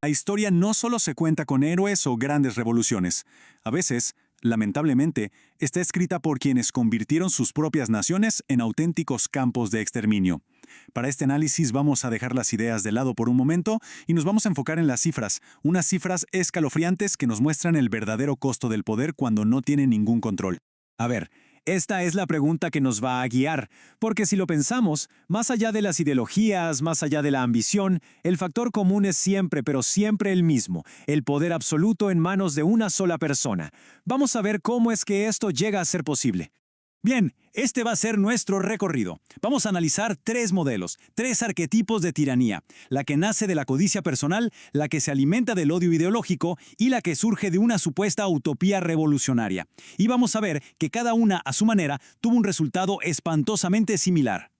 La historia no solo se cuenta con héroes o grandes revoluciones. A veces, lamentablemente, está escrita por quienes convirtieron sus propias naciones en auténticos campos de exterminio. Para este análisis vamos a dejar las ideas de lado por un momento y nos vamos a enfocar en las cifras, unas cifras escalofriantes que nos muestran el verdadero costo del poder cuando no tiene ningún control. A ver, esta es la pregunta que nos va a guiar, porque si lo pensamos, más allá de las ideologías, más allá de la ambición, el factor común es siempre, pero siempre el mismo, el poder absoluto en manos de una sola persona. Vamos a ver cómo es que esto llega a ser posible. Bien, este va a ser nuestro recorrido. Vamos a analizar tres modelos, tres arquetipos de tiranía, la que nace de la codicia personal, la que se alimenta del odio ideológico y la que surge de una supuesta utopía revolucionaria. Y vamos a ver que cada una, a su manera, tuvo un resultado espantosamente similar.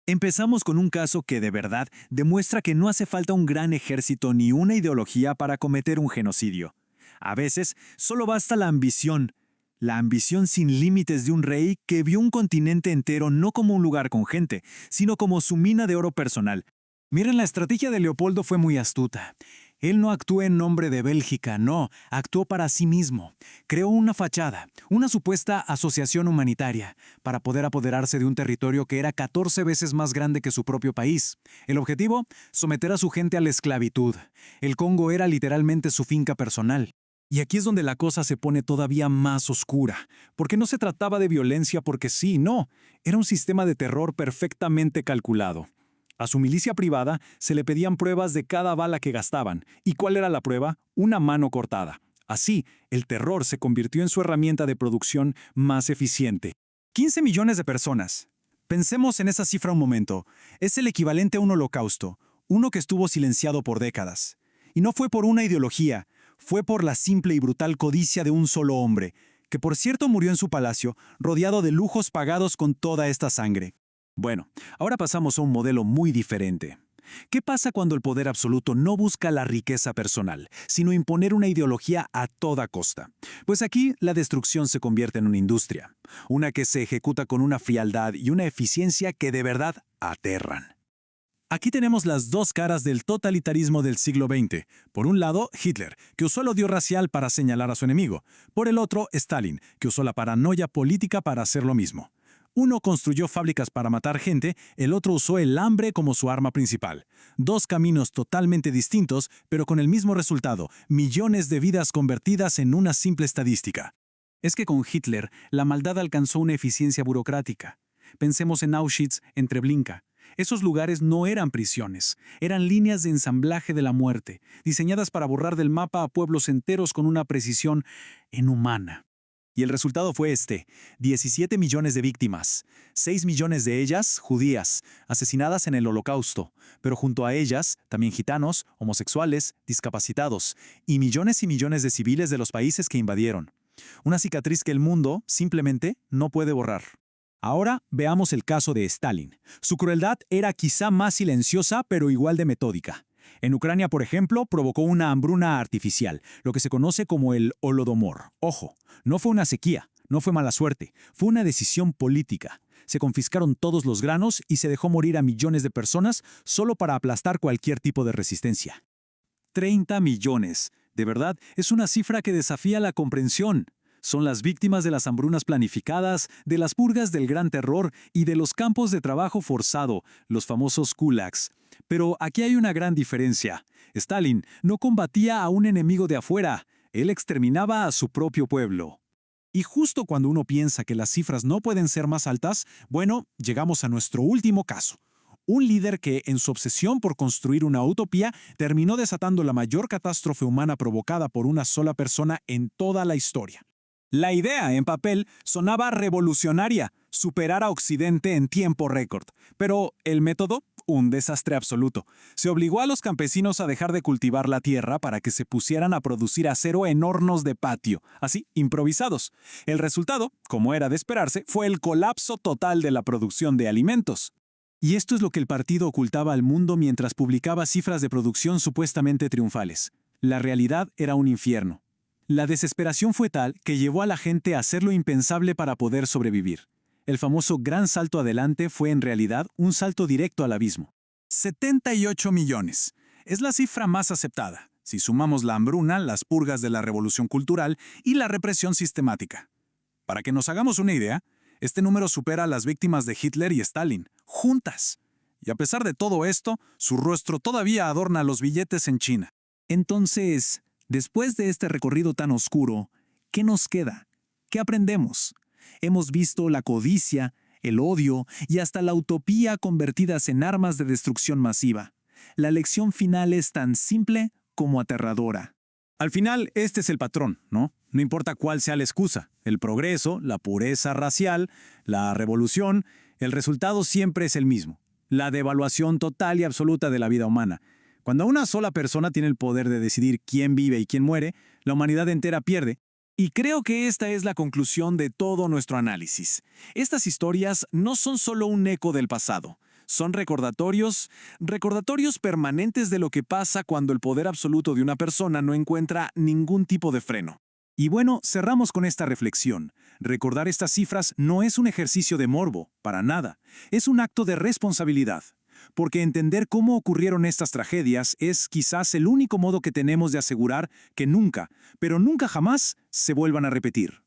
Empezamos con un caso que de verdad demuestra que no hace falta un gran ejército ni una ideología para cometer un genocidio. A veces, solo basta la ambición. La ambición sin límites de un rey que vio un continente entero no como un lugar con gente, sino como su mina de oro personal. Miren, la estrategia de Leopoldo fue muy astuta. Él no actuó en nombre de Bélgica, no, actuó para sí mismo. Creó una fachada, una supuesta asociación humanitaria, para poder apoderarse de un territorio que era 14 veces más grande que su propio país. El objetivo, someter a su gente a la esclavitud. El Congo era literalmente su finca personal. Y aquí es donde la cosa se pone todavía más oscura, porque no se trataba de violencia porque sí, no, era un sistema de terror perfectamente calculado. A su milicia privada se le pedían pruebas de cada bala que gastaban. ¿Y cuál era la prueba? Una mano cortada. Así, el terror se convirtió en su herramienta de producción más eficiente. 15 millones de personas. Pensemos en esa cifra un momento. Es el equivalente a un holocausto, uno que estuvo silenciado por décadas. Y no fue por una ideología, fue por la simple y brutal codicia de un solo hombre, que por cierto murió en su palacio, rodeado de lujos pagados con toda esta sangre. Bueno, ahora pasamos a un modelo muy diferente. ¿Qué pasa cuando el poder absoluto no busca la riqueza personal, sino imponer una ideología a toda costa? Pues aquí la destrucción se convierte en una industria, una que se ejecuta con una frialdad y una eficiencia que de verdad aterran. Aquí tenemos las dos caras del totalitarismo del siglo XX. Por un lado, Hitler, que usó el odio racial para señalar a su enemigo. Por el otro, Stalin, que usó la paranoia política para hacer lo mismo. Uno construyó fábricas para matar gente, el otro usó el hambre como su arma principal. Dos caminos totalmente distintos, pero con el mismo resultado, millones de vidas convertidas en una simple estadística. Es que con Hitler, la maldad alcanzó una eficiencia burocrática. Pensemos en Auschwitz, en Treblinka. Esos lugares no eran prisiones, eran líneas de ensamblaje de la muerte, diseñadas para borrar del mapa a pueblos enteros con una precisión inhumana. Y el resultado fue 17 millones de víctimas, 6 millones de ellas judías, asesinadas en el Holocausto, pero junto a ellas también gitanos, homosexuales, discapacitados, y millones de civiles de los países que invadieron. Una cicatriz que el mundo simplemente no puede borrar. Ahora veamos el caso de Stalin. Su crueldad era quizá más silenciosa, pero igual de metódica. En Ucrania, por ejemplo, provocó una hambruna artificial, lo que se conoce como el Holodomor. Ojo, no fue una sequía, no fue mala suerte, fue una decisión política. Se confiscaron todos los granos y se dejó morir a millones de personas solo para aplastar cualquier tipo de resistencia. 30 millones. De verdad, es una cifra que desafía la comprensión. Son las víctimas de las hambrunas planificadas, de las purgas del Gran Terror y de los campos de trabajo forzado, los famosos kulaks. Pero aquí hay una gran diferencia. Stalin no combatía a un enemigo de afuera, él exterminaba a su propio pueblo. Y justo cuando uno piensa que las cifras no pueden ser más altas, bueno, llegamos a nuestro último caso. Un líder que, en su obsesión por construir una utopía, terminó desatando la mayor catástrofe humana provocada por una sola persona en toda la historia. La idea, en papel, sonaba revolucionaria, superar a Occidente en tiempo récord. Pero el método, un desastre absoluto. Se obligó a los campesinos a dejar de cultivar la tierra para que se pusieran a producir acero en hornos de patio, así, improvisados. El resultado, como era de esperarse, fue el colapso total de la producción de alimentos. Y esto es lo que el partido ocultaba al mundo mientras publicaba cifras de producción supuestamente triunfales. La realidad era un infierno. La desesperación fue tal que llevó a la gente a hacer lo impensable para poder sobrevivir. El famoso gran salto adelante fue en realidad un salto directo al abismo. 78 millones. Es la cifra más aceptada. si sumamos la hambruna, las purgas de la revolución cultural y la represión sistemática. Para que nos hagamos una idea, este número supera a las víctimas de Hitler y Stalin, juntas. Y a pesar de todo esto, su rostro todavía adorna los billetes en China. Entonces, después de este recorrido tan oscuro, ¿qué nos queda? ¿Qué aprendemos? Hemos visto la codicia, el odio y hasta la utopía convertidas en armas de destrucción masiva. La lección final es tan simple como aterradora. Al final, este es el patrón, ¿no? No importa cuál sea la excusa, el progreso, la pureza racial, la revolución, el resultado siempre es el mismo: la devaluación total y absoluta de la vida humana. Cuando una sola persona tiene el poder de decidir quién vive y quién muere, la humanidad entera pierde. Y creo que esta es la conclusión de todo nuestro análisis. Estas historias no son solo un eco del pasado. Son recordatorios permanentes de lo que pasa cuando el poder absoluto de una persona no encuentra ningún tipo de freno. Y bueno, cerramos con esta reflexión. Recordar estas cifras no es un ejercicio de morbo, para nada. Es un acto de responsabilidad. Porque entender cómo ocurrieron estas tragedias es quizás el único modo que tenemos de asegurar que nunca, pero nunca jamás, se vuelvan a repetir.